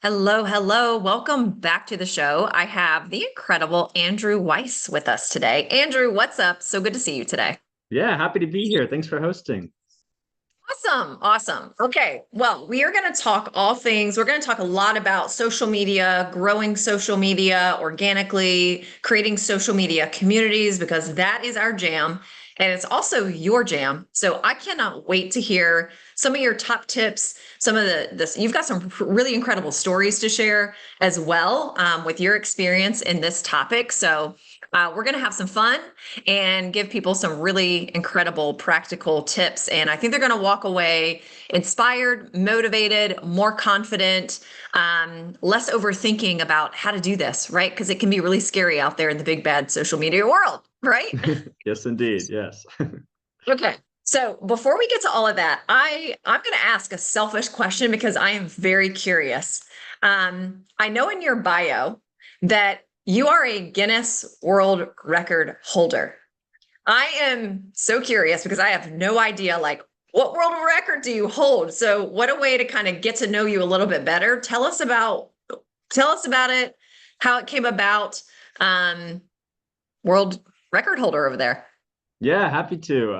Hello, hello. Welcome back to the show. I have the incredible Andrew Weiss with us today. Andrew, what's up? So good to see you today. Yeah, happy to be here. Thanks for hosting. Awesome. Awesome. Okay. Well, we are going to talk all things. We're going to talk a lot about social media, growing social media organically, creating social media communities, because that is our jam. And it's also your jam. So I cannot wait to hear some of your top tips, some of this. You've got some really incredible stories to share as well, with your experience in this topic. So we're going to have some fun and give people some really incredible practical tips. And I think they're going to walk away inspired, motivated, more confident, less overthinking about how to do this, right? Because it can be really scary out there in the big bad social media world, right? Yes, indeed. Yes. Okay. So before we get to all of that, I'm going to ask a selfish question because I am very curious. I know in your bio that you are a Guinness World Record holder. I am so curious because I have no idea, like, what world record do you hold? So what a way to kind of get to know you a little bit better. Tell us about it, how it came about. Um, World record holder over there. Yeah, happy to.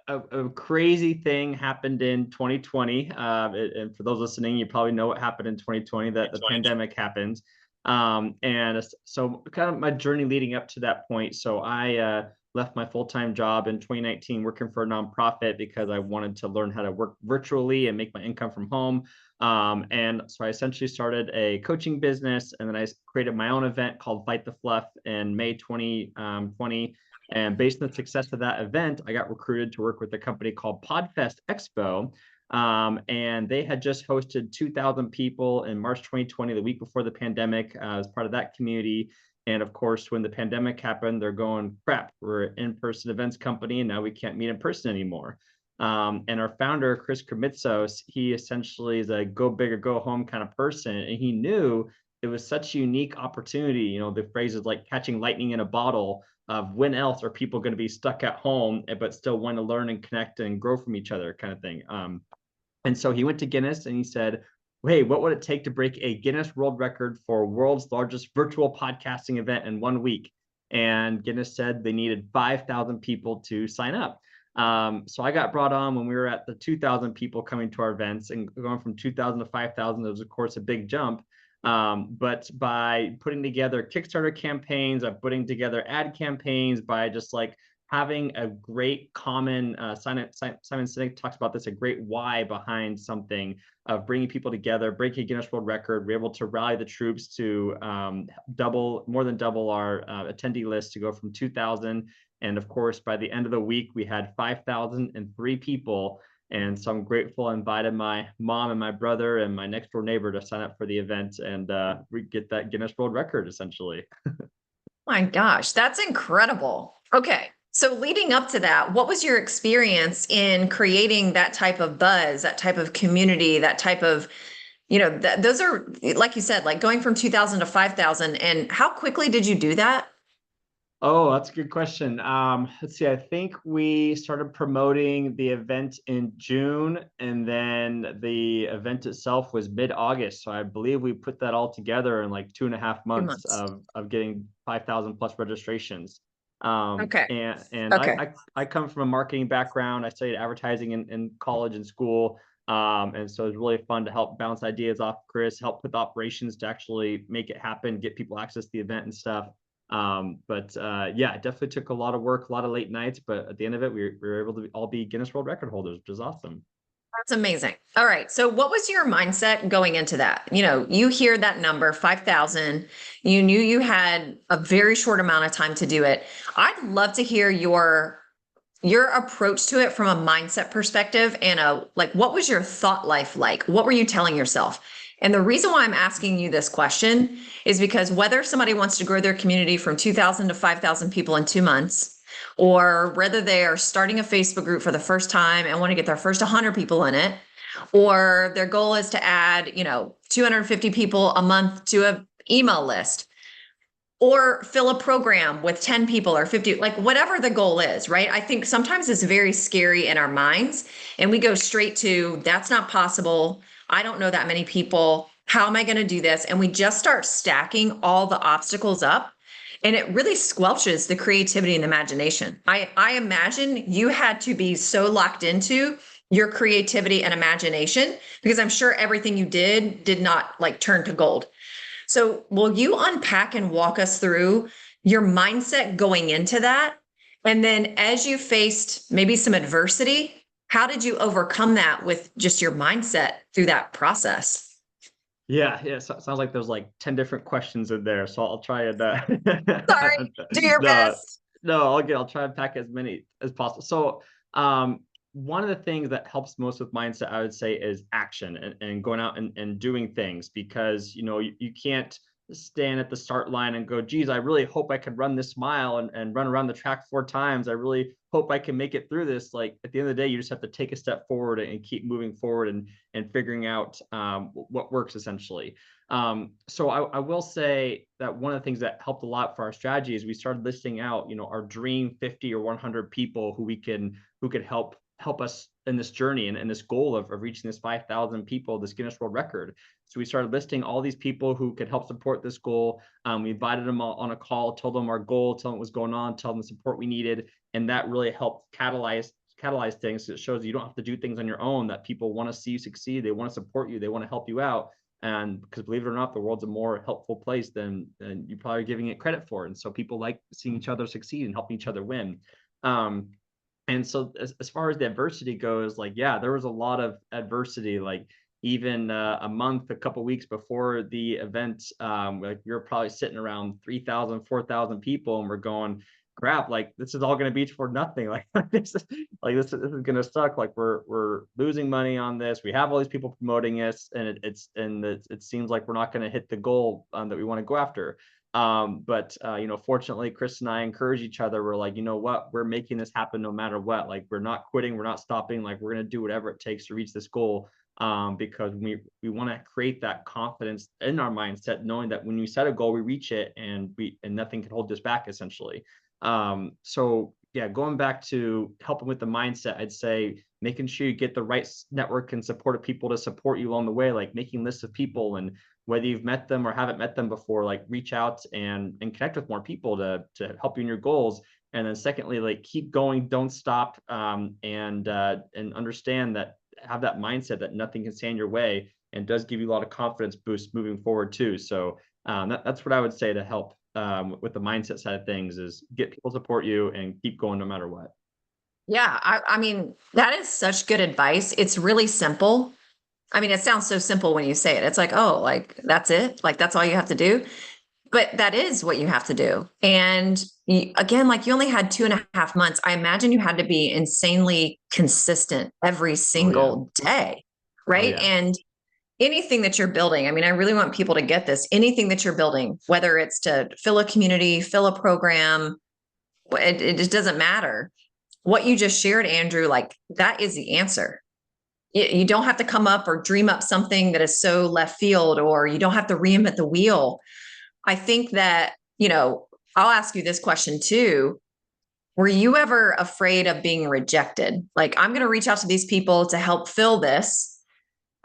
A crazy thing happened in 2020. And for those listening, you probably know what happened in 2020, that the pandemic happened. So kind of my journey leading up to that point. So I left my full-time job in 2019 working for a nonprofit because I wanted to learn how to work virtually and make my income from home. And so I essentially started a coaching business, and then I created my own event called Fight the Fluff in May 2020. And based on the success of that event, I got recruited to work with a company called Podfest Expo. And they had just hosted 2,000 people in March 2020, the week before the pandemic, as part of that community. And of course, when the pandemic happened, they're going, crap, we're an in-person events company, and now we can't meet in person anymore. And our founder, Chris Krimitsos, he essentially is a go big or go home kind of person. And he knew it was such a unique opportunity. You know, the phrase is like catching lightning in a bottle of when else are people going to be stuck at home, but still want to learn and connect and grow from each other kind of thing. And so he went to Guinness and he said, hey, what would it take to break a Guinness World Record for world's largest virtual podcasting event in 1 week? And Guinness said they needed 5,000 people to sign up. So I got brought on when we were at the 2,000 people coming to our events, and going from 2,000 to 5,000, there was, of course, a big jump. But by putting together Kickstarter campaigns, by putting together ad campaigns, by just like having a great common Simon Sinek talks about this, a great why behind something, of bringing people together, breaking a Guinness World Record. We're able to rally the troops to more than double our attendee list, to go from 2,000. And of course, by the end of the week, we had 5,003 people. And so I'm grateful I invited my mom and my brother and my next door neighbor to sign up for the event, and we get that Guinness World Record essentially. My gosh, that's incredible. Okay. So leading up to that, what was your experience in creating that type of buzz, that type of community, that type of, those are, like you said, like going from 2000 to 5000. And how quickly did you do that? Oh, that's a good question. Let's see. I think we started promoting the event in June, and then the event itself was mid-August. So I believe we put that all together in like 2.5 months 2 months. of getting 5,000 plus registrations. Okay. And Okay. I come from a marketing background. I studied advertising in college and school. And so it's really fun to help bounce ideas off Chris, help with operations to actually make it happen, get people access to the event and stuff. But yeah, it definitely took a lot of work, a lot of late nights, but at the end of it, we were able to all be Guinness World Record holders, which is awesome. That's amazing. All right. So what was your mindset going into that? You hear that number, 5,000. You knew you had a very short amount of time to do it. I'd love to hear your approach to it from a mindset perspective, and what was your thought life like? What were you telling yourself? And the reason why I'm asking you this question is because whether somebody wants to grow their community from 2,000 to 5,000 people in 2 months, or whether they are starting a Facebook group for the first time and want to get their first 100 people in it, or their goal is to add, 250 people a month to an email list. or fill a program with 10 people or 50, like whatever the goal is, right? I think sometimes it's very scary in our minds and we go straight to that's not possible. I don't know that many people. How am I going to do this? And we just start stacking all the obstacles up and it really squelches the creativity and imagination. I imagine you had to be so locked into your creativity and imagination because I'm sure everything you did not like turn to gold. So, will you unpack and walk us through your mindset going into that? And then, as you faced maybe some adversity, how did you overcome that with just your mindset through that process? Yeah, yeah. So, sounds like there's like 10 different questions in there. So I'll try and Sorry, do your no, best. no, I'll try and pack as many as possible. So one of the things that helps most with mindset, I would say, is action and going out and doing things because you can't stand at the start line and go, geez, I really hope I could run this mile and run around the track 4 times. I really hope I can make it through this. Like at the end of the day, you just have to take a step forward and keep moving forward and figuring out what works essentially. So I will say that one of the things that helped a lot for our strategy is we started listing out, our dream 50 or 100 people who could help us in this journey and this goal of reaching this 5,000 people, this Guinness World Record. So we started listing all these people who could help support this goal. We invited them all on a call, told them our goal, told them what was going on, told them the support we needed, and that really helped catalyze things. So it shows you don't have to do things on your own, that people want to see you succeed, they want to support you, they want to help you out. And because believe it or not, the world's a more helpful place than you're probably giving it credit for. And so people like seeing each other succeed and helping each other win. Um, and so as far as the adversity goes, like, yeah, there was a lot of adversity, like even a month, a couple weeks before the event, like we were probably sitting around 3,000, 4,000 people and we're going, crap, like this is all going to be for nothing. Like this is going to suck. Like we're losing money on this. We have all these people promoting us and it seems like we're not going to hit the goal that we want to go after. But fortunately, Chris and I encourage each other. We're like, you know what, we're making this happen no matter what. Like we're not quitting, we're not stopping. Like we're gonna do whatever it takes to reach this goal. Because we want to create that confidence in our mindset, knowing that when we set a goal, we reach it, and nothing can hold us back, essentially. So yeah, going back to helping with the mindset, I'd say making sure you get the right network and support of people to support you along the way, like making lists of people, and whether you've met them or haven't met them before, like reach out and connect with more people to help you in your goals. And then secondly, like keep going, don't stop, and understand that, have that mindset that nothing can stand your way, and does give you a lot of confidence boost moving forward too. So that's what I would say to help with the mindset side of things, is get people to support you and keep going no matter what. Yeah, I mean, that is such good advice. It's really simple. I mean, it sounds so simple when you say it. It's like, oh, like that's it? Like that's all you have to do? But that is what you have to do. And again, like you only had 2.5 months. I imagine you had to be insanely consistent every Oh yeah. single day, Oh right? yeah. And anything that you're building, I mean, I really want people to get this. Anything that you're building, whether it's to fill a community, fill a program, it just doesn't matter. What you just shared, Andrew, like that is the answer. You don't have to come up or dream up something that is so left field, or you don't have to reinvent the wheel. I think that, I'll ask you this question too. Were you ever afraid of being rejected? Like, I'm going to reach out to these people to help fill this.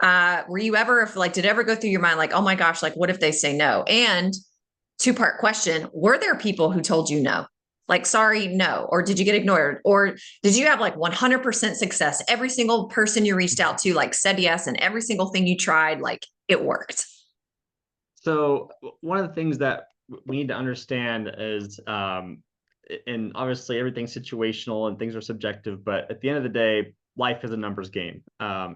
Were you ever, if like, did it ever go through your mind, like, oh my gosh, like, what if they say no? And two-part question, were there people who told you no? Like, sorry, no. Or did you get ignored? Or did you have like 100% success? Every single person you reached out to, like, said yes, and every single thing you tried, like, it worked. So one of the things that we need to understand is, and obviously everything's situational and things are subjective, but at the end of the day, life is a numbers game, and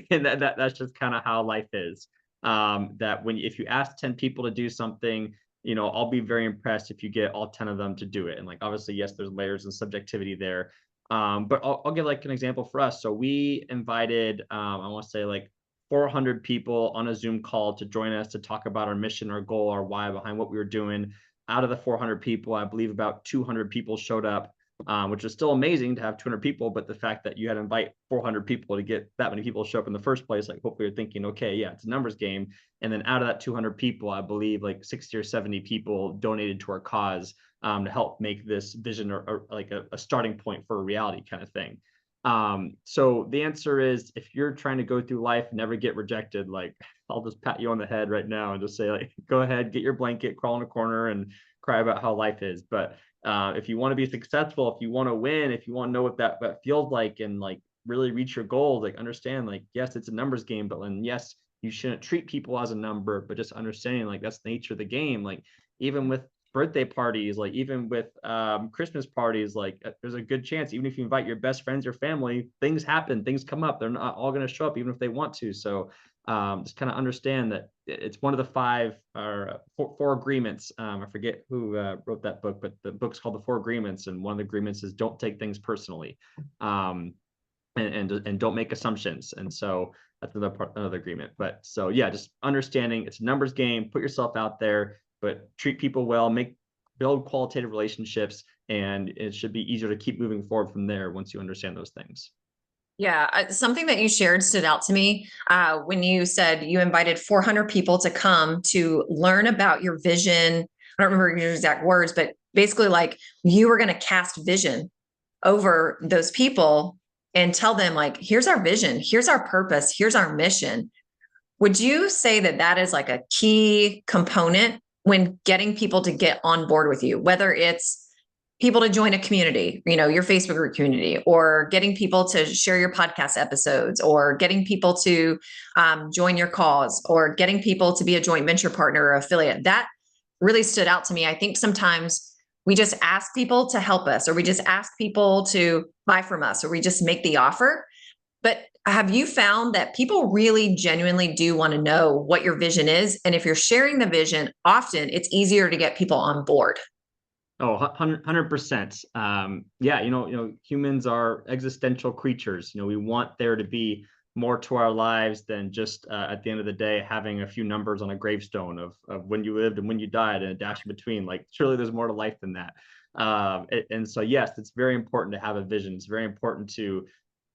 that's just kind of how life is. That if you ask 10 people to do something, I'll be very impressed if you get all 10 of them to do it. And like obviously, yes, there's layers and subjectivity there. But I'll give like an example for us. So we invited, I want to say like 400 people on a Zoom call to join us to talk about our mission, our goal, our why behind what we were doing. Out of the 400 people, I believe about 200 people showed up. which is still amazing to have 200 people. But the fact that you had to invite 400 people to get that many people to show up in the first place, like hopefully you're thinking, okay, yeah, it's a numbers game. And then out of that 200 people, I believe like 60 or 70 people donated to our cause to help make this vision or like a starting point for a reality kind of thing. So the answer is, if you're trying to go through life, never get rejected, like I'll just pat you on the head right now and just say, like, go ahead, get your blanket, crawl in a corner and cry about how life is. But if you want to be successful, if you want to win, if you want to know what that feels like and like really reach your goals, like understand, like, yes, it's a numbers game, but then yes, you shouldn't treat people as a number, but just understanding like that's the nature of the game. Like even with birthday parties, like even with Christmas parties, like there's a good chance, even if you invite your best friends or family, things happen, things come up. They're not all going to show up, even if they want to. So just kind of understand that it's one of the five or four agreements. I forget who wrote that book, but the book's called The Four Agreements. And one of the agreements is don't take things personally. And don't make assumptions. And so that's another agreement. But so yeah, just understanding it's a numbers game, put yourself out there, but treat people well, build qualitative relationships, and it should be easier to keep moving forward from there once you understand those things. Yeah, something that you shared stood out to me when you said you invited 400 people to come to learn about your vision. I don't remember your exact words, but basically, like you were going to cast vision over those people and tell them, like, here's our vision, here's our purpose, here's our mission. Would you say that that is like a key component when getting people to get on board with you, whether it's people to join a community, your Facebook group community, or getting people to share your podcast episodes, or getting people to join your cause, or getting people to be a joint venture partner or affiliate? That really stood out to me. I think sometimes we just ask people to help us, or we just ask people to buy from us, or we just make the offer. But have you found that people really genuinely do want to know what your vision is? And if you're sharing the vision, often it's easier to get people on board. Oh, 100%. Yeah, humans are existential creatures. We want there to be more to our lives than just at the end of the day having a few numbers on a gravestone of when you lived and when you died and a dash in between. Like, surely there's more to life than that. And so, yes, it's very important to have a vision. It's very important to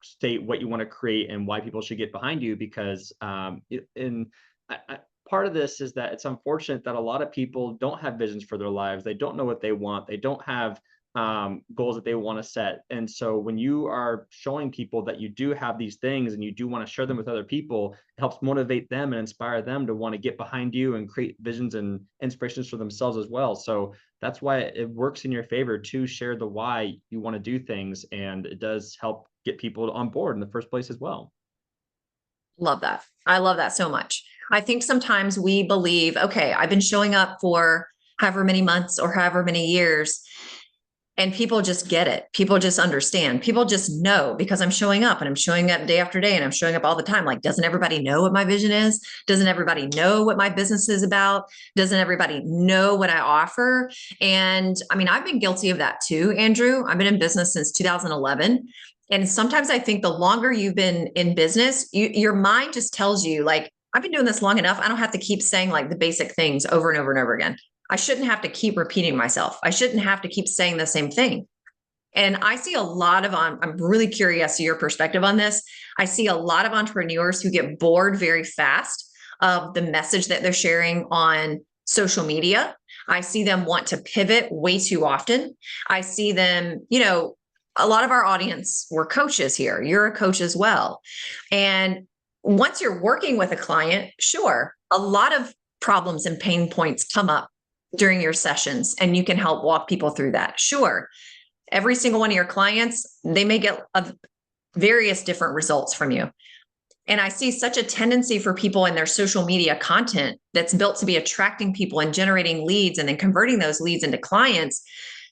state what you want to create and why people should get behind you, because part of this is that it's unfortunate that a lot of people don't have visions for their lives. They don't know what they want. They don't have goals that they want to set. And so when you are showing people that you do have these things and you do want to share them with other people, it helps motivate them and inspire them to want to get behind you and create visions and inspirations for themselves as well. So that's why it works in your favor to share the why you want to do things. And it does help get people on board in the first place as well. Love that. I love that so much. I think sometimes we believe, okay, I've been showing up for however many months or however many years, and people just get it. People just understand. People just know because I'm showing up, and I'm showing up day after day, and I'm showing up all the time. Like, doesn't everybody know what my vision is? Doesn't everybody know what my business is about? Doesn't everybody know what I offer? And I mean, I've been guilty of that too, Andrew. I've been in business since 2011. And sometimes I think the longer you've been in business, your mind just tells you, like, I've been doing this long enough. I don't have to keep saying like the basic things over and over and over again. I shouldn't have to keep repeating myself. I shouldn't have to keep saying the same thing. And I see a lot of, I'm really curious to your perspective on this. I see a lot of entrepreneurs who get bored very fast of the message that they're sharing on social media. I see them want to pivot way too often. I see them, a lot of our audience, we're coaches here. You're a coach as well. And once you're working with a client, sure, a lot of problems and pain points come up during your sessions, and you can help walk people through that. Sure. Every single one of your clients, they may get various different results from you. And I see such a tendency for people in their social media content that's built to be attracting people and generating leads and then converting those leads into clients,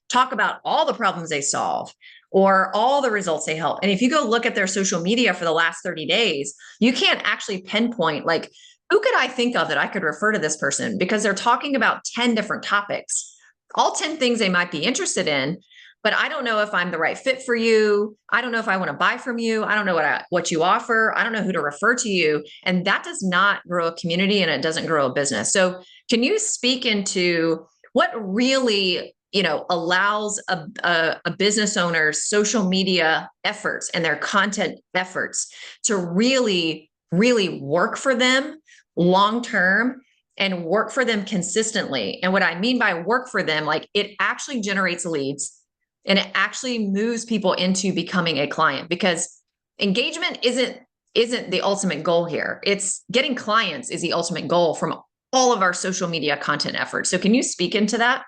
talk about all the problems they solve or all the results they help. And if you go look at their social media for the last 30 days, you can't actually pinpoint, like, who could I think of that I could refer to this person? Because they're talking about 10 different topics, all 10 things they might be interested in, but I don't know if I'm the right fit for you. I don't know if I want to buy from you. I don't know what you offer. I don't know who to refer to you. And that does not grow a community, and it doesn't grow a business. So can you speak into what really allows a business owner's social media efforts and their content efforts to really, really work for them long term and work for them consistently. And what I mean by work for them, like it actually generates leads and it actually moves people into becoming a client, because engagement isn't the ultimate goal here. It's getting clients is the ultimate goal from all of our social media content efforts. So can you speak into that?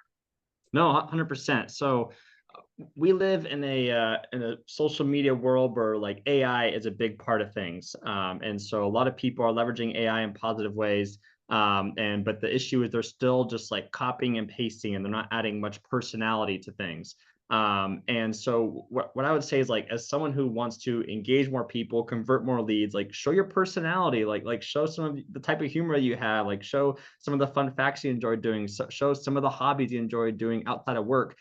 No, 100%. So we live in a social media world where like AI is a big part of things, and so a lot of people are leveraging AI in positive ways. And but the issue is they're still just like copying and pasting, and they're not adding much personality to things. And so what I would say is like as someone who wants to engage more people, convert more leads, like show your personality, like show some of the type of humor you have, like show some of the fun facts you enjoy doing, show some of the hobbies you enjoy doing outside of work,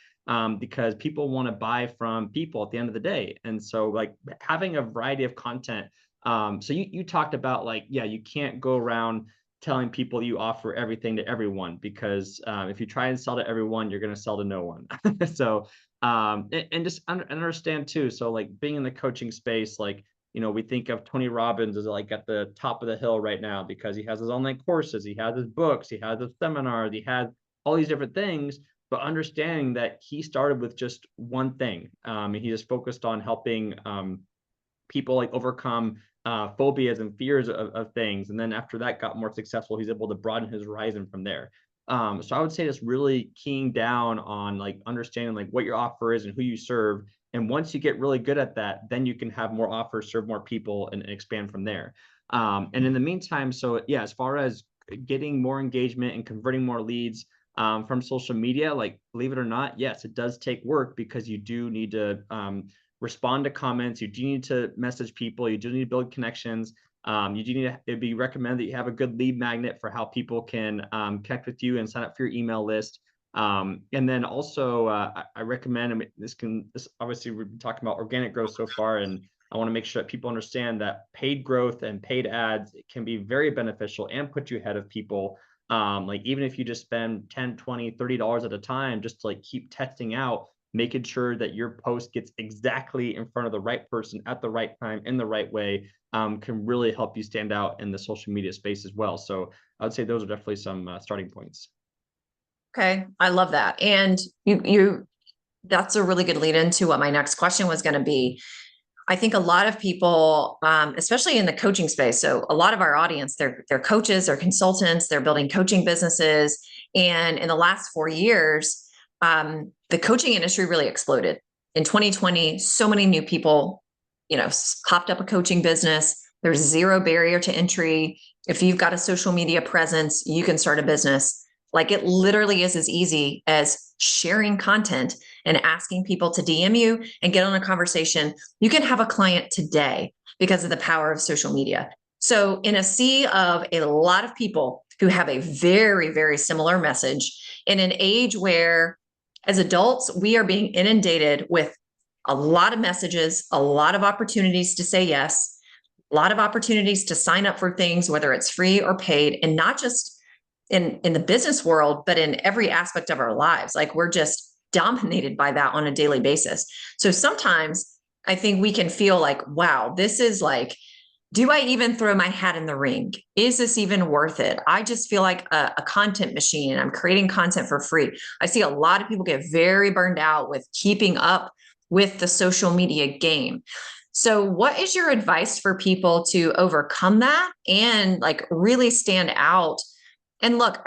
because people want to buy from people at the end of the day. And so like having a variety of content. So you talked about like, yeah, you can't go around telling people you offer everything to everyone, because if you try and sell to everyone, you're going to sell to no one. So and just understand too. So like being in the coaching space, like, we think of Tony Robbins as like at the top of the hill right now because he has his online courses, he has his books, he has his seminars, he has all these different things, but understanding that he started with just one thing. And he just focused on helping people like overcome phobias and fears of things. And then after that got more successful, he's able to broaden his horizon from there. So I would say just really keying down on like understanding like what your offer is and who you serve. And once you get really good at that, then you can have more offers, serve more people, and expand from there. And in the meantime, so yeah, as far as getting more engagement and converting more leads from social media, like believe it or not, yes, it does take work because you do need to respond to comments, you do need to message people, you do need to build connections. You do need to, it'd be recommended that you have a good lead magnet for how people can connect with you and sign up for your email list. And then also, I recommend, I mean, this obviously we've been talking about organic growth so far, and I want to make sure that people understand that paid growth and paid ads can be very beneficial and put you ahead of people. Like even if you just spend 10, 20, $30 at a time, just to like keep testing out, making sure that your post gets exactly in front of the right person at the right time in the right way, can really help you stand out in the social media space as well. So I would say those are definitely some starting points. Okay, I love that. And you that's a really good lead into what my next question was going to be. I think a lot of people, especially in the coaching space, so a lot of our audience, they're coaches, they're consultants, they're building coaching businesses. And in the last 4 years, the coaching industry really exploded. In 2020, so many new people, hopped up a coaching business. There's zero barrier to entry. If you've got a social media presence, you can start a business. Like it literally is as easy as sharing content and asking people to DM you and get on a conversation. You can have a client today because of the power of social media. So, in a sea of a lot of people who have a very, very similar message, in an age where as adults, we are being inundated with a lot of messages, a lot of opportunities to say yes, a lot of opportunities to sign up for things, whether it's free or paid, and not just in the business world, but in every aspect of our lives. Like we're just dominated by that on a daily basis. So sometimes I think we can feel like, wow, this is like, do I even throw my hat in the ring? Is this even worth it? I just feel like a content machine and I'm creating content for free. I see a lot of people get very burned out with keeping up with the social media game. So what is your advice for people to overcome that and like really stand out? And look,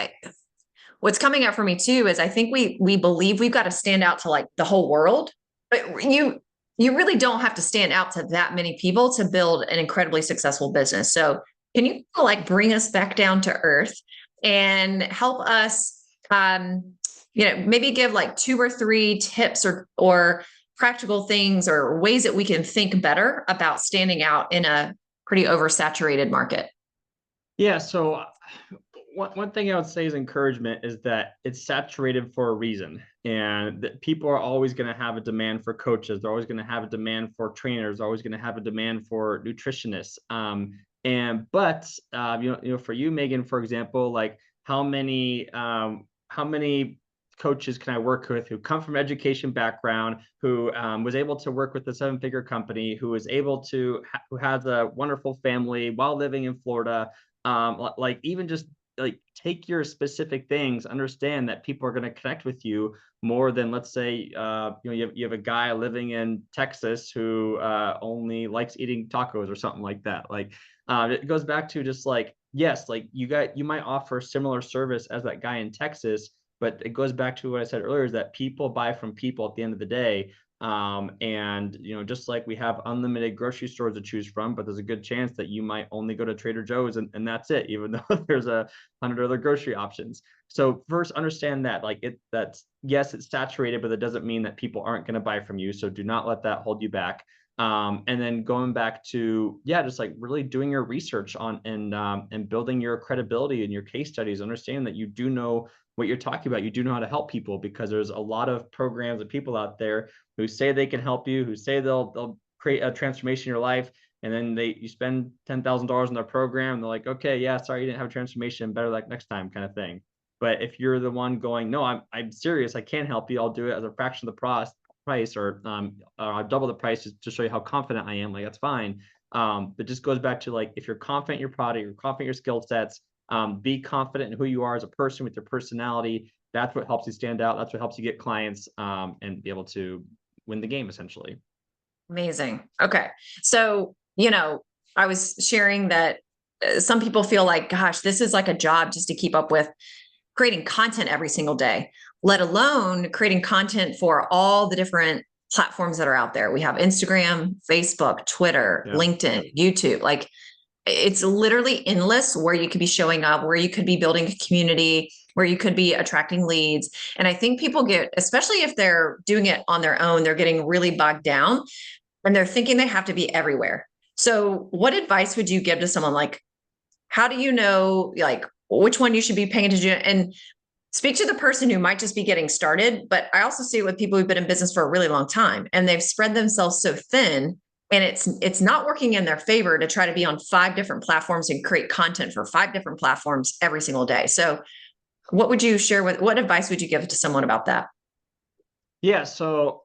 what's coming up for me too is I think we believe we've got to stand out to like the whole world, but you really don't have to stand out to that many people to build an incredibly successful business. So can you like bring us back down to earth and help us maybe give like 2 or 3 tips or practical things or ways that we can think better about standing out in a pretty oversaturated market? Yeah. So one thing I would say is encouragement is that it's saturated for a reason, and that people are always going to have a demand for coaches. They're always going to have a demand for trainers. They're always going to have a demand for nutritionists. But for you, Megan, for example, like how many coaches can I work with who come from education background, who was able to work with a 7-figure company, who was able to, who has a wonderful family while living in Florida. Like even just like take your specific things, understand that people are going to connect with you more than, let's say, you have a guy living in Texas who only likes eating tacos or something like that. Like it goes back to just like, yes, like you might offer similar service as that guy in Texas, but it goes back to what I said earlier, is that people buy from people at the end of the day. And just like we have unlimited grocery stores to choose from, but there's a good chance that you might only go to Trader Joe's and that's it, even though there's 100 other grocery options. So first understand that like that's, yes, it's saturated, but that doesn't mean that people aren't going to buy from you. So do not let that hold you back. And then going back to, yeah, just like really doing your research on and building your credibility in your case studies, understanding that you do know what you're talking about. You do know how to help people, because there's a lot of programs and people out there who say they can help you, who say they'll create a transformation in your life. And then you spend $10,000 in their program. And they're like, okay, yeah, sorry, you didn't have a transformation. Better luck next time, kind of thing. But if you're the one going, no, I'm serious, I can help you. I'll do it as a fraction of the price, or I'll double the price just to show you how confident I am. Like, that's fine. But just goes back to like, if you're confident in your product, you're confident in your skill sets, be confident in who you are as a person with your personality. That's what helps you stand out. That's what helps you get clients, and be able to win the game, essentially. Amazing. Okay. So, I was sharing that some people feel like, gosh, this is like a job just to keep up with creating content every single day, let alone creating content for all the different platforms that are out there. We have Instagram, Facebook, Twitter, Yeah. LinkedIn, YouTube. Like, it's literally endless where you could be showing up, where you could be building a community, where you could be attracting leads. And I think people get, especially if they're doing it on their own, they're getting really bogged down and they're thinking they have to be everywhere. So, what advice would you give to someone like, how do you know like which one you should be paying attention to? And speak to the person who might just be getting started. But I also see it with people who've been in business for a really long time and they've spread themselves so thin, and it's not working in their favor to try to be on 5 different platforms and create content for 5 different platforms every single day. So what advice would you give to someone about that? Yeah, so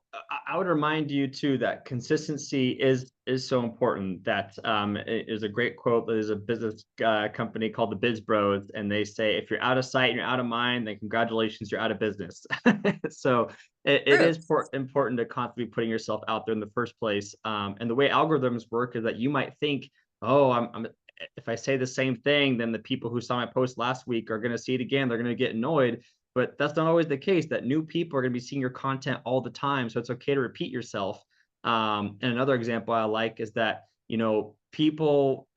I would remind you too that consistency is so important. That is a great quote. There's a business company called the Biz Bros, and they say, if you're out of sight and you're out of mind, then congratulations, you're out of business. So it True. is important to constantly putting yourself out there in the first place. And the way algorithms work is that you might think, oh, if I say the same thing, then the people who saw my post last week are going to see it again. They're going to get annoyed, but that's not always the case. That new people are going to be seeing your content all the time, so it's okay to repeat yourself. And another example I like is that people,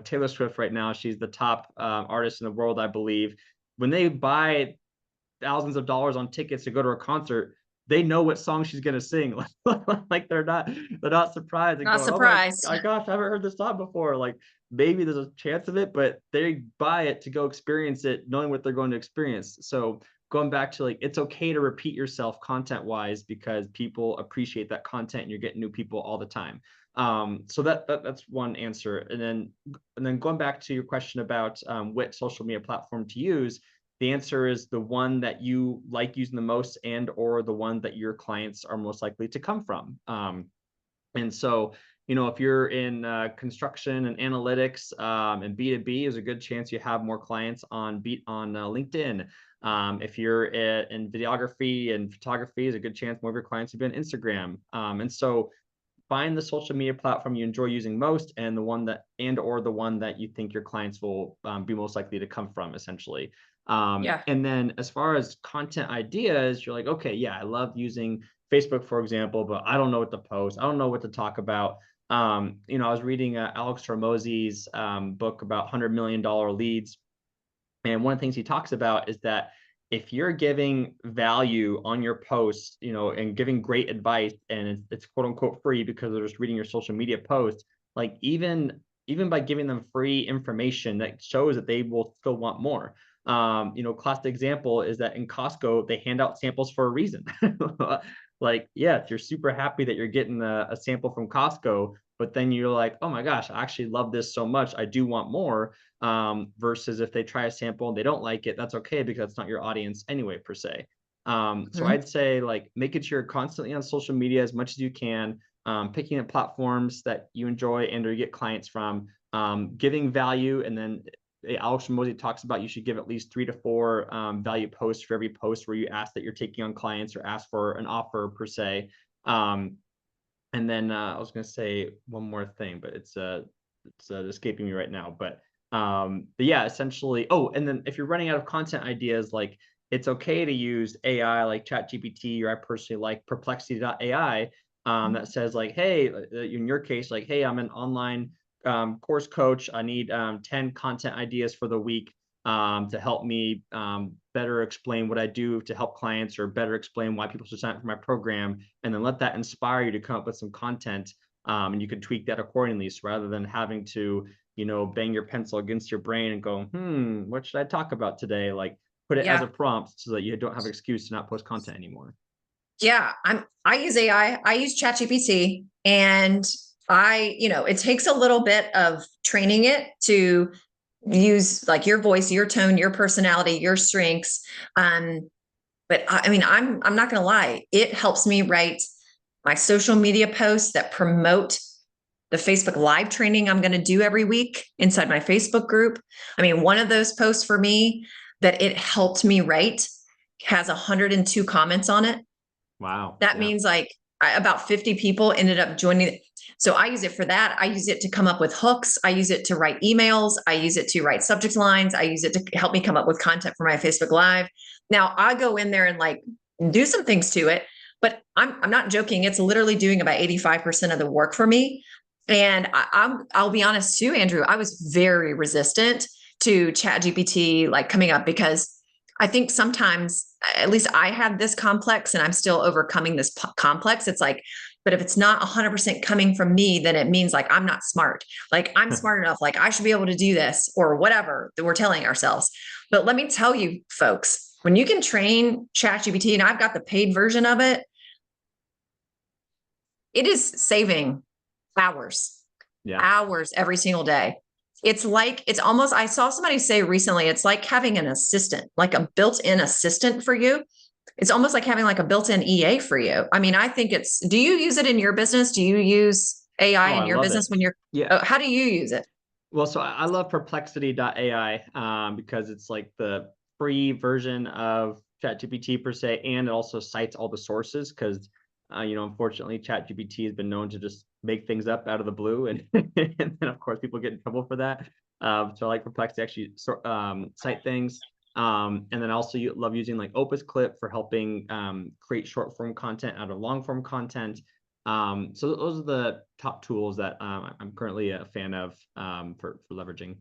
Taylor Swift right now, she's the top artist in the world, I believe. When they buy thousands of dollars on tickets to go to a concert, they know what song she's going to sing. Like they're not surprised and Not going, oh my, surprised. my gosh, I haven't heard this song before. Like, maybe there's a chance of it, but they buy it to go experience it, knowing what they're going to experience. So going back to like, it's okay to repeat yourself content wise, because people appreciate that content and you're getting new people all the time. So that's one answer. And then going back to your question about what social media platform to use, the answer is the one that you like using the most, and or the one that your clients are most likely to come from. And so, if you're in construction and analytics, and B2B, is a good chance you have more clients on LinkedIn. If you're in videography and photography, is a good chance more of your clients have been Instagram. And so find the social media platform you enjoy using most, and the one that you think your clients will be most likely to come from, essentially. Yeah. And then as far as content ideas, you're like, okay, yeah, I love using Facebook, for example, but I don't know what to post. I don't know what to talk about. I was reading Alex Hormozy's book about $100 million leads. And one of the things he talks about is that if you're giving value on your posts, and giving great advice, and it's quote unquote free because they're just reading your social media posts, like even by giving them free information, that shows that they will still want more. Classic example is that in Costco, they hand out samples for a reason. Like, yeah, you're super happy that you're getting a sample from Costco, but then you're like, oh my gosh, I actually love this so much, I do want more. Versus if they try a sample and they don't like it, that's okay, because it's not your audience anyway, per se. So Mhm. I'd say like making sure you're constantly on social media as much as you can, picking up platforms that you enjoy and or you get clients from, giving value, and then Alex Mosey talks about you should give at least 3 to 4 value posts for every post where you ask that you're taking on clients or ask for an offer per se. Um, and then I was going to say one more thing, but it's escaping me right now. But yeah, essentially. Oh, and then if you're running out of content ideas, like it's okay to use AI like ChatGPT, or I personally like Perplexity.ai, that says like, hey, in your case, like, hey, I'm an online course coach. I need 10 content ideas for the week to help me better explain what I do to help clients, or better explain why people should sign up for my program, and then let that inspire you to come up with some content. And you can tweak that accordingly. So rather than having to, bang your pencil against your brain and go, what should I talk about today? Like put it as a Yeah. prompt so that you don't have an excuse to not post content anymore. Yeah. I use AI. I use ChatGPT, and it takes a little bit of training it to use like your voice, your tone, your personality, your strengths. But I mean, I'm not gonna lie, it helps me write my social media posts that promote the Facebook Live training I'm going to do every week inside my Facebook group. I mean, one of those posts for me that it helped me write has 102 comments on it. Wow. That Yeah. means like about 50 people ended up joining it. So I use it for that. I use it to come up with hooks. I use it to write emails. I use it to write subject lines. I use it to help me come up with content for my Facebook Live. Now I go in there and like do some things to it, but I'm not joking. It's literally doing about 85% of the work for me. And I'll be honest too, Andrew. I was very resistant to ChatGPT like coming up, because I think sometimes, at least I had this complex and I'm still overcoming this complex. It's like, but if it's not 100% coming from me, then it means like I'm not smart. Like I'm smart enough, like I should be able to do this or whatever that we're telling ourselves. But let me tell you, folks, when you can train ChatGPT, and I've got the paid version of it, it is saving hours, Yeah. hours every single day. It's like, it's almost, I saw somebody say recently, it's like having an assistant, like a built in assistant for you. It's almost like having like a built in EA for you. I mean, I think do you use it in your business? Do you use AI Oh, in I your love it. business when Yeah. how do you use it? Well, so I love Perplexity.ai because it's like the free version of ChatGPT per se, and it also cites all the sources because, unfortunately, ChatGPT has been known to just make things up out of the blue, and and then of course people get in trouble for that. So I like Perplexity actually cite things, and then also love using like Opus Clip for helping create short form content out of long form content. So those are the top tools that I'm currently a fan of for leveraging.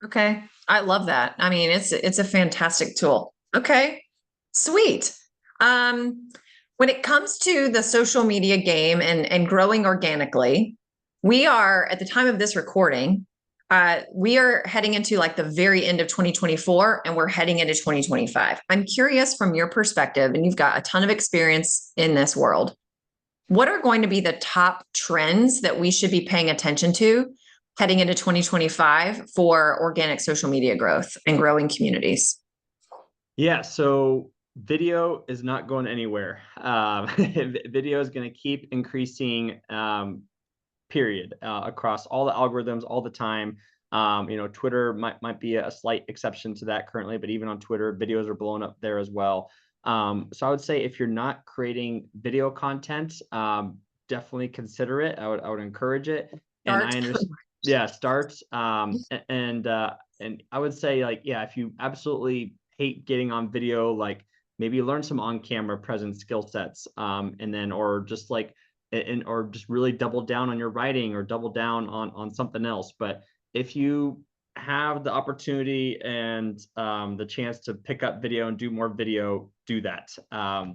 Okay. I love that. I mean, it's a fantastic tool. Okay. Sweet. Um, when it comes to the social media game and growing organically, we are at the time of this recording, we are heading into like the very end of 2024 and we're heading into 2025. I'm curious from your perspective, and you've got a ton of experience in this world. What are going to be the top trends that we should be paying attention to heading into 2025 for organic social media growth and growing communities? Yeah, so video is not going anywhere. Video is going to keep increasing, period, across all the algorithms all the time. Twitter might be a slight exception to that currently, but even on Twitter, videos are blowing up there as well. So I would say if you're not creating video content, definitely consider it. I would encourage it. And Start. I understand, yeah, start. And I would say like, yeah, if you absolutely hate getting on video, like maybe learn some on-camera presence skill sets, and then or just like or just really double down on your writing or double down on something else. But if you have the opportunity and the chance to pick up video and do more video, do that,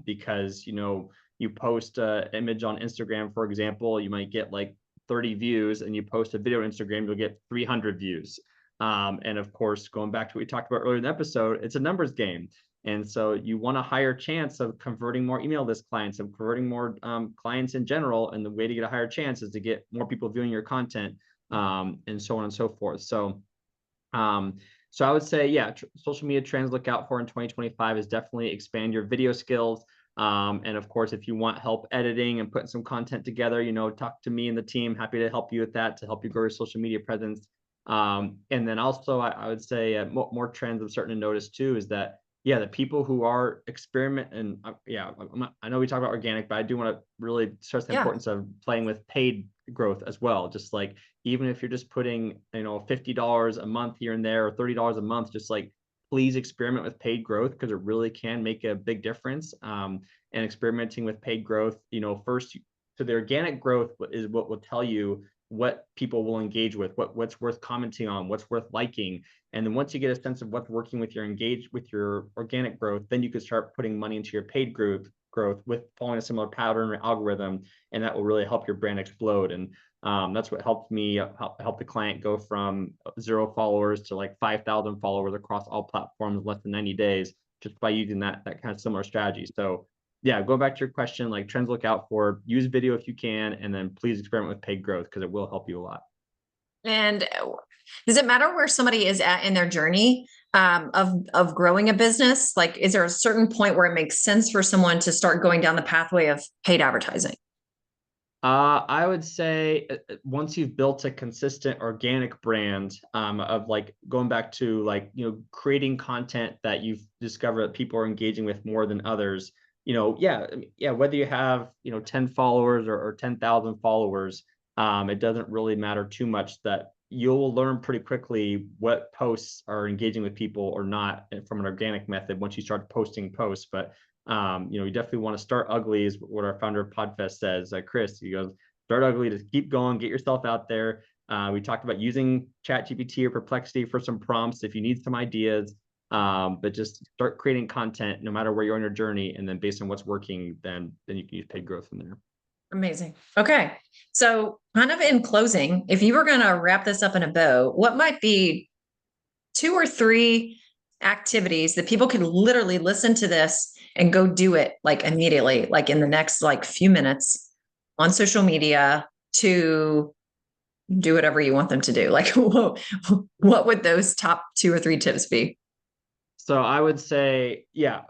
because you post an image on Instagram, for example, you might get like 30 views, and you post a video on Instagram, you'll get 300 views. And of course, going back to what we talked about earlier in the episode, it's a numbers game. And so you want a higher chance of converting more email list clients, of converting more clients in general. And the way to get a higher chance is to get more people viewing your content, and so on and so forth. Um, So I would say, yeah, social media trends look out for in 2025 is definitely expand your video skills. And of course, if you want help editing and putting some content together, talk to me and the team. Happy to help you with that to help you grow your social media presence. And then also, I would say more trends I'm starting to notice too is that, yeah, the people who are experiment and yeah, I know we talk about organic, but I do want to really stress the Yeah. importance of playing with paid growth as well. Just like even if you're just putting, $50 a month here and there or $30 a month, just like please experiment with paid growth because it really can make a big difference. And experimenting with paid growth, first, so the organic growth is what will tell you what people will engage with, what's worth commenting on, what's worth liking. And then once you get a sense of what's working with your organic growth, then you can start putting money into your paid growth with following a similar pattern or algorithm, and that will really help your brand explode. And that's what helped me help the client go from 0 followers to like 5,000 followers across all platforms in less than 90 days, just by using that kind of similar strategy. So yeah, go back to your question, like trends look out for, use video if you can, and then please experiment with paid growth because it will help you a lot. And does it matter where somebody is at in their journey of growing a business? Like, is there a certain point where it makes sense for someone to start going down the pathway of paid advertising? I would say once you've built a consistent organic brand, of like going back to like, creating content that you've discovered that people are engaging with more than others, yeah, yeah, whether you have, 10 followers or 10,000 followers, it doesn't really matter too much that you'll learn pretty quickly what posts are engaging with people or not from an organic method once you start posting posts. But you definitely want to start ugly is what our founder of Podfest says. Chris, he goes, start ugly, just keep going, get yourself out there. We talked about using ChatGPT or Perplexity for some prompts if you need some ideas, but just start creating content no matter where you're on your journey. And then based on what's working, then you can use paid growth from there. Amazing. Okay. So, kind of in closing, if you were going to wrap this up in a bow, what might be 2 or 3 activities that people can literally listen to this and go do it like immediately, like in the next like few minutes on social media to do whatever you want them to do? Like, what would those top 2 or 3 tips be? So I would say, yeah,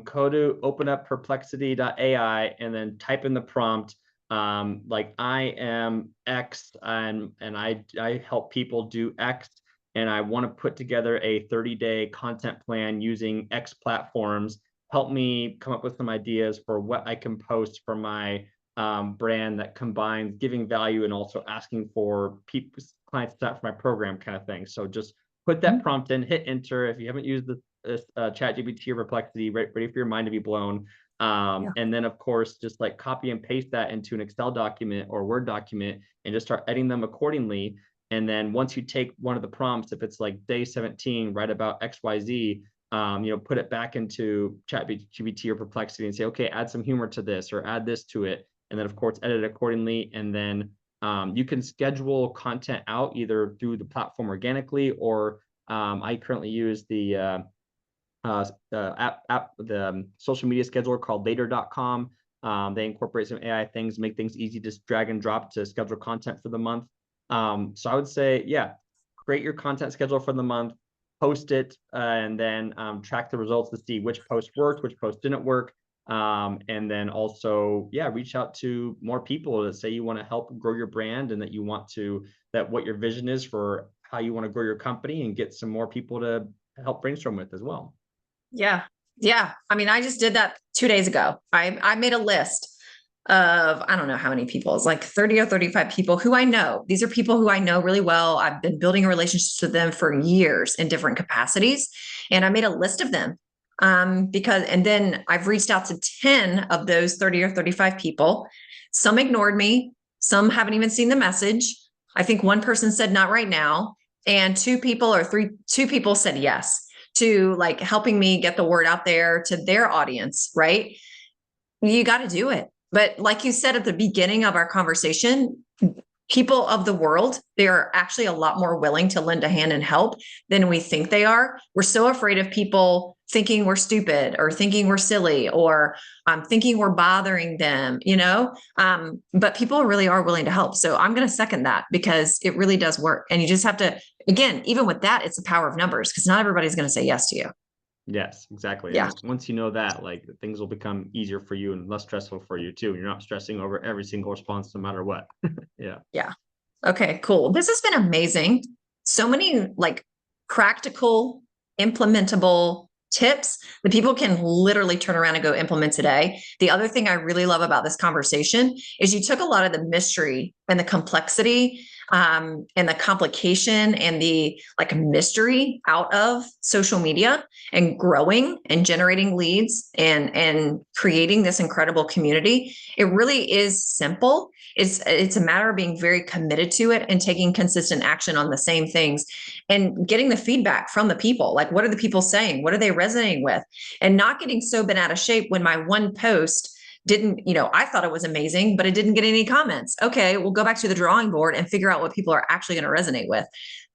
go to open up perplexity.ai and then type in the prompt, like I am X and I help people do X, and I want to put together a 30-day content plan using X platforms. Help me come up with some ideas for what I can post for my brand that combines giving value and also asking for clients to sign up for my program kind of thing. So just put that prompt in, hit enter. If you haven't used this chat GPT or Perplexity, ready for your mind to be blown. Yeah. And then of course, just like copy and paste that into an Excel document or Word document and just start editing them accordingly. And then once you take one of the prompts, if it's like day 17, write about XYZ, put it back into chat GPT or Perplexity and say, okay, add some humor to this or add this to it. And then of course, edit it accordingly. And then you can schedule content out either through the platform organically or I currently use the social media scheduler called later.com. They incorporate some AI things, make things easy to drag and drop to schedule content for the month. So I would say, yeah, create your content schedule for the month, post it, and then track the results to see which post worked, which post didn't work. And then also, yeah, reach out to more people that say you want to help grow your brand and that what your vision is for how you want to grow your company and get some more people to help brainstorm with as well. Yeah. Yeah. I mean, I just did that 2 days ago. I made a list of, I don't know how many people, it's like 30 or 35 people who I know. These are people who I know really well. I've been building relationships with them for years in different capacities. And I made a list of them and then I've reached out to 10 of those 30 or 35 people. Some ignored me. Some haven't even seen the message. I think one person said not right now. And 2 people said yes to like helping me get the word out there to their audience, right? You got to do it. But like you said at the beginning of our conversation, people of the world, they are actually a lot more willing to lend a hand and help than we think they are. We're so afraid of people thinking we're stupid or thinking we're silly or thinking we're bothering them, but people really are willing to help. So I'm going to second that because it really does work. And you just have to again, even with that, it's the power of numbers because not everybody's going to say yes to you. Yes, exactly. Yeah. And once you know that, like things will become easier for you and less stressful for you too. You're not stressing over every single response, no matter what. Yeah. Yeah. Okay, cool. This has been amazing. So many like practical, implementable tips that people can literally turn around and go implement today. The other thing I really love about this conversation is you took a lot of the mystery and the complexity and the complication and the like mystery out of social media and growing and generating leads and creating this incredible community. It really is simple. It's a matter of being very committed to it and taking consistent action on the same things and getting the feedback from the people. Like, what are the people saying? What are they resonating with? And not getting so bent out of shape when my one post didn't, I thought it was amazing, but it didn't get any comments. Okay, we'll go back to the drawing board and figure out what people are actually going to resonate with.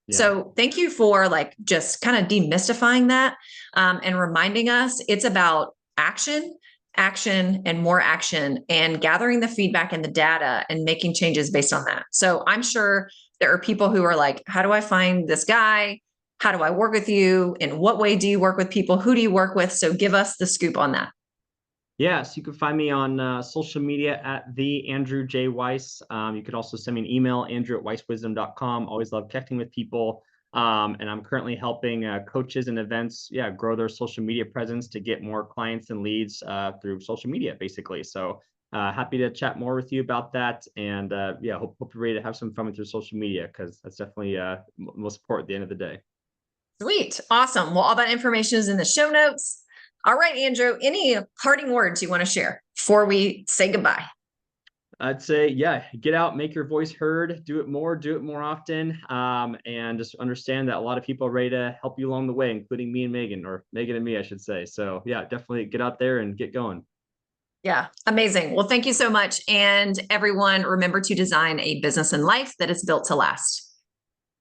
Yeah. So thank you for like just kind of demystifying that and reminding us it's about action, and more action and gathering the feedback and the data and making changes based on that. So I'm sure there are people who are like, how do I find this guy? How do I work with you? In what way do you work with people? Who do you work with? So give us the scoop on that. Yeah, so you can find me on social media at the Andrew J. Weiss. You could also send me an email, andrew@weisswisdom.com. Always love connecting with people. And I'm currently helping coaches and events, grow their social media presence to get more clients and leads through social media, basically. So happy to chat more with you about that. And hope you're ready to have some fun with your social media because that's definitely most important at the end of the day. Sweet. Awesome. Well, all that information is in the show notes. All right, Andrew, any parting words you want to share before we say goodbye? I'd say, get out, make your voice heard, do it more often. And just understand that a lot of people are ready to help you along the way, including me and Megan, or Megan and me, I should say. So definitely get out there and get going. Yeah, amazing. Well, thank you so much. And everyone, remember to design a business and life that is built to last.